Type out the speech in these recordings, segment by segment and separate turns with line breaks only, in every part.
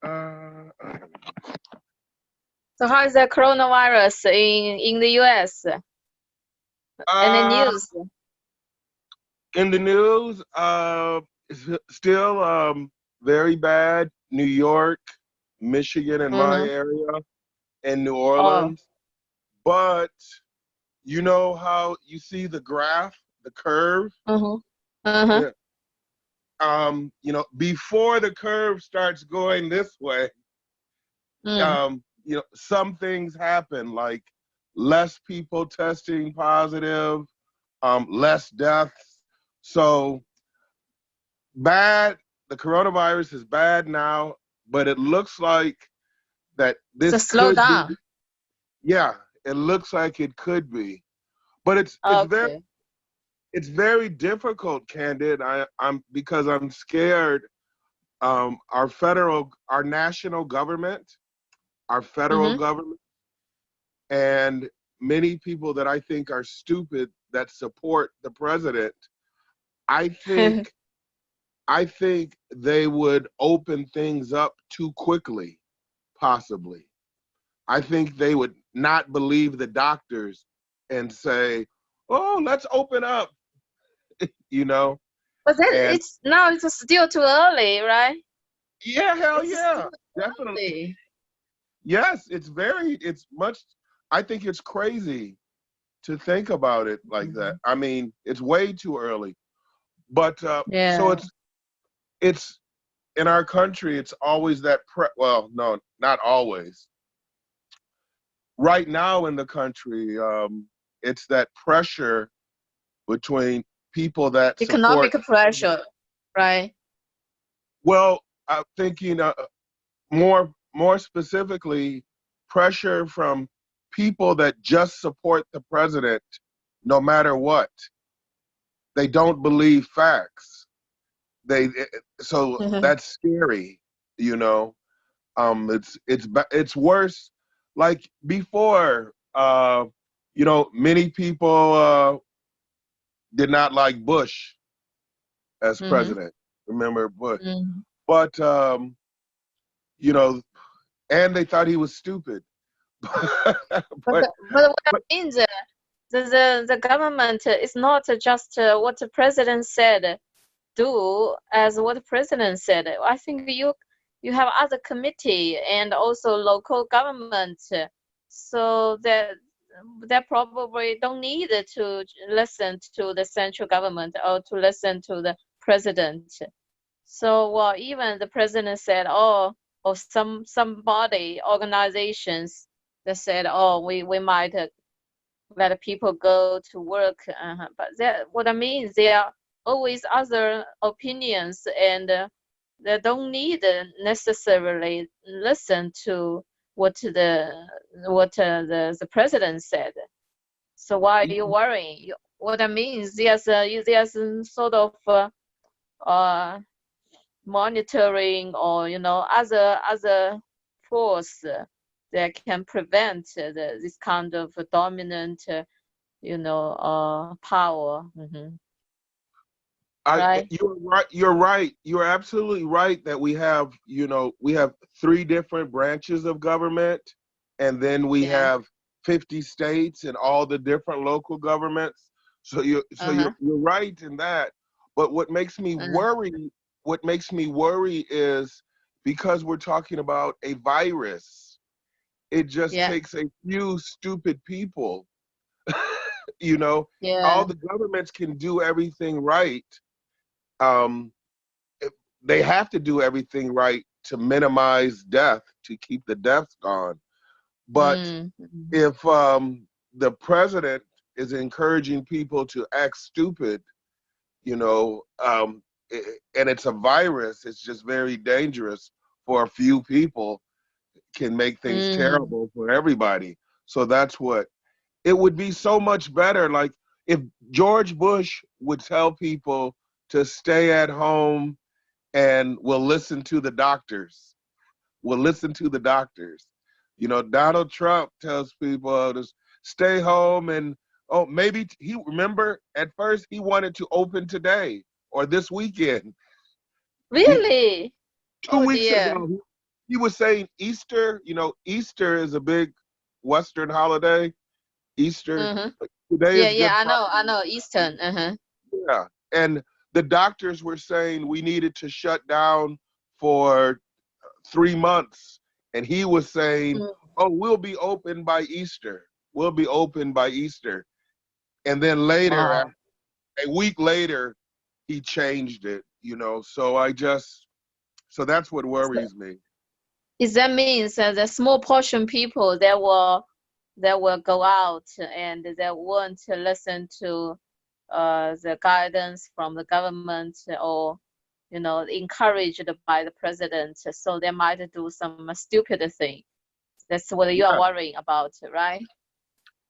Uh,
So how is the coronavirus in the US and the
uh,
news?
in the news, still very bad. New York, Michigan, in my
Mm-hmm.
area, and New
Oh.
Orleans. But you know how you see the graph, the curve?
Mm-hmm. Uh-huh.
Yeah. Before the curve starts going this way,
Mm.
some things happen like less people testing positive, less deaths. So bad. The coronavirus is bad now, but it looks like that
It's a
this could be.
slowdown.
Yeah, it looks like it could be, but
Okay.
it's very difficult, Candid. I'm because I'm scared. Our national government, our federal
Mm-hmm.
government, and many people that I think are stupid that support the president. I think I think they would open things up too quickly, possibly. I think they would not believe the doctors and say, "Oh, let's open up," you know.
But then
And
it's still too early, right?
yeah, hell
It's
yeah,
still
definitely.
early.
Yes, it's much. I think it's crazy to think about it like that.
Mhm.
I mean, it's way too early. But so
Yeah.
it's in our country. It's always that. Well, no, not always. Right now in the country, it's that pressure between people that
Economic
support.
pressure, right?
Well, I'm thinking more specifically, pressure from people that just support the president, no matter what. They don't believe facts. They so
Mhm.
that's scary, you know. It's worse. Like before, many people did not like Bush as
Mhm.
president. Remember Bush,
Mhm.
but you know, and they thought he was stupid.
But
but
what I
but
mean, the government is not just what the president said do as what the president said. I think you have other committee and also local government, so that they probably don't need to listen to the central government or to listen to the president. So even the president said, oh, or somebody organizations that said, oh, we might let people go to work. But that what I mean, there are always other opinions, and they don't need necessarily listen to what the president said. So why are you worrying? What I mean is there's a sort of uh, monitoring or other force that can prevent this kind of dominant power. Right.
You're right. You're right. You're absolutely right that we have three different branches of government, and then we
Yeah.
have 50 states and all the different local governments.
Uh-huh.
You're right in that. But
Uh-huh.
what makes me worry is because we're talking about a virus. It just
Yeah.
takes a few stupid people. you know, all
Yeah.
the governments can do everything right. um, they have to do everything right to minimize death, to keep the deaths gone. But
Mm.
if the president is encouraging people to act stupid, you know, and it's a virus, it's just very dangerous for a few people, can make things
Mm.
terrible for everybody. So that's what it would be so much better. Like if George Bush would tell people to stay at home and will listen to the doctors. Will listen to the doctors. Donald Trump tells people to stay home and maybe he remember at first he wanted to open today or this weekend. He
Really?
2
Oh
weeks
dear.
ago, he was saying Easter. You know, Easter is a big Western holiday. Easter.
Mm-hmm.
Like, today
Yeah,
is
yeah,
Good
I
Friday.
know, Eastern. Uh-huh.
Yeah. And the doctors were saying we needed to shut down for 3 months. And he was saying,
Mm.
oh, we'll be open by Easter. We'll be open by Easter. And then later,
Wow.
a week later, he changed it, so that's what
So,
worries me.
is that means that the small portion people that will go out and they won't listen to the guidance from the government, or encouraged by the president, so they might do some stupid thing. That's what you are
Yeah,
worrying about, right?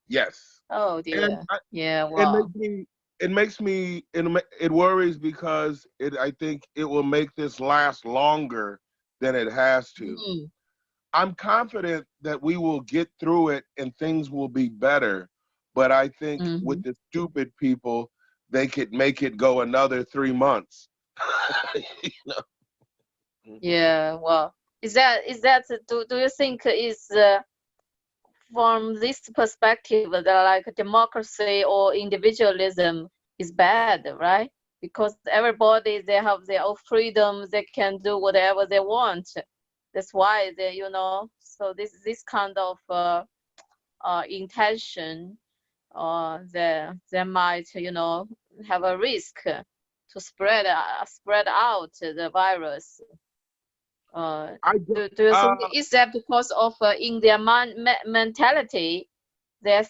yes.
Oh
And
dear. Yeah,
it
well.
makes me, it worries because I think it will make this last longer than it has to.
Mm,
I'm confident that we will get through it and things will be better. But I think with
hmm.
the stupid people, they could make it go another 3 months. You know?
Yeah, well, is that do you think is from this perspective that like democracy or individualism is bad, right? Because everybody they have their own freedom, they can do whatever they want. That's why so this kind of intention, they might have a risk to spread out the virus.
I don't,
Do you think is that because of in their mentality, they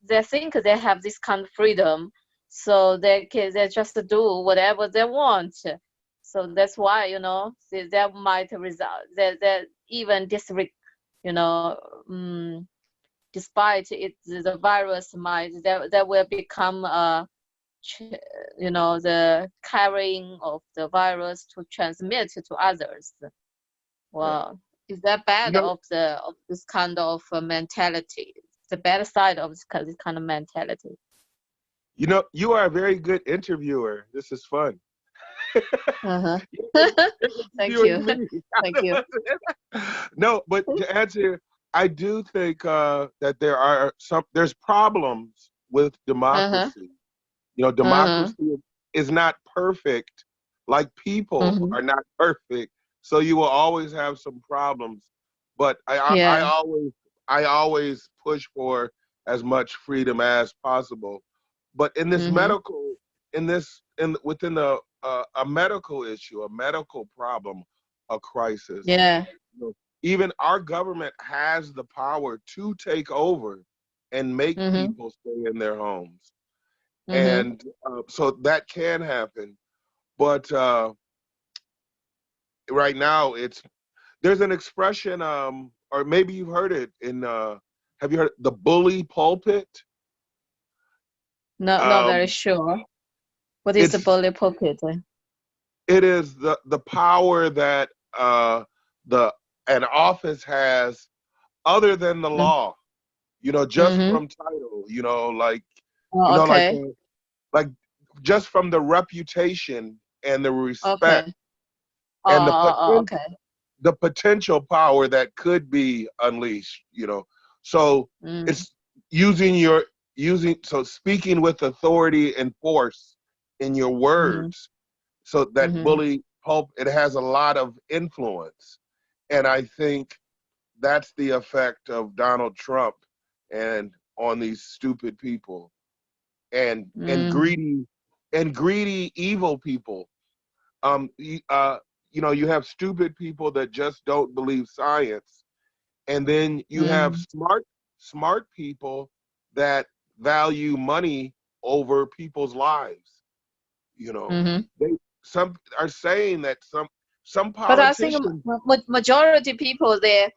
they think they have this kind of freedom, so they just do whatever they want. So that's why they might result that even you know um, despite it the virus might that will become the carrying of the virus to transmit to others.
yeah.
Well, is that
You
bad
know,
of this kind of mentality? The bad side of this kind of mentality.
you are a very good interviewer. This is fun.
Uh-huh.
You're
Thank
interviewing
you.
me.
Thank you.
No, but to answer, I do think that there's problems with
Uh-huh.
democracy.
Uh-huh.
Democracy is not perfect, like people
Mm-hmm.
are not perfect. So you will always have some problems. But
Yeah.
I always push for as much freedom as possible. But in this
Mm-hmm.
medical, in this, in within a medical issue, a medical problem, a crisis,
Yeah.
even our government has the power to take over and make
Mm-hmm.
people stay in their homes.
Mm-hmm.
And so that can happen. But right now, there's an expression, or maybe you've heard it have you heard the bully pulpit?
Not very
Um,
sure. What is the
it's
bully pulpit?
it is the power that the an office has other than the law. Just
Mm-hmm.
from title. Like
Oh,
like
okay.
like just from the reputation and the respect
Okay.
and
Okay.
the potential power that could be unleashed. So
Mm.
it's using speaking with authority and force in your
Mm-hmm.
words. So that
Mm-hmm.
bully pulp, it has a lot of influence. And I think that's the effect of Donald Trump and on these stupid people and
Mm.
greedy evil people. You have stupid people that just don't believe science, and then you have
Mm.
smart people that value money over people's lives. You know,
Mm-hmm.
they some are saying that some
But I think
politicians.
majority people they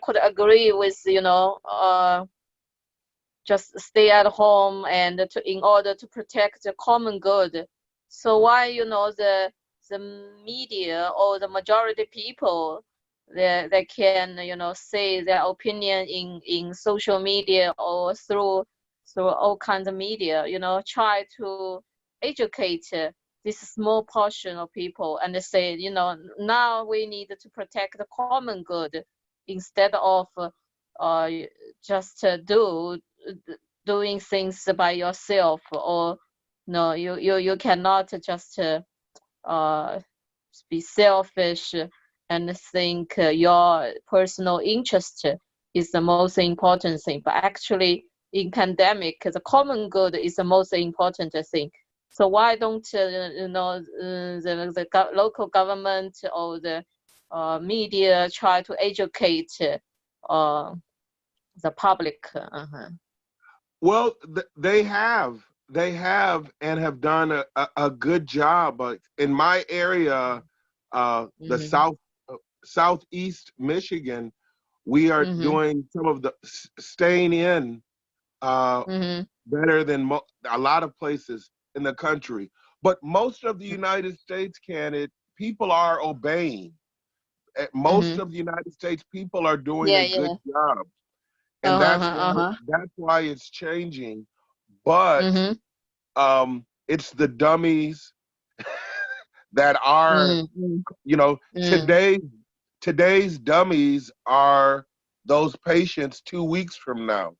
could agree with just stay at home and in order to protect the common good. So why the media or the majority people they can say their opinion in social media or through all kinds of media, try to educate this small portion of people, and they say, now we need to protect the common good instead of just doing things by yourself, or no, you cannot just be selfish and think your personal interest is the most important thing. But actually, in pandemic, the common good is the most important thing. So why don't the local government or the media try to educate the public?
Well, they have and have done a good job. In my area, the southeast Michigan, we are doing some of the staying in better than a lot of places in the country. But most of the United States, people are obeying. Most of the United States, people are doing a good job. And that's why it's changing. But it's the dummies that are, today's dummies are those patients 2 weeks from now.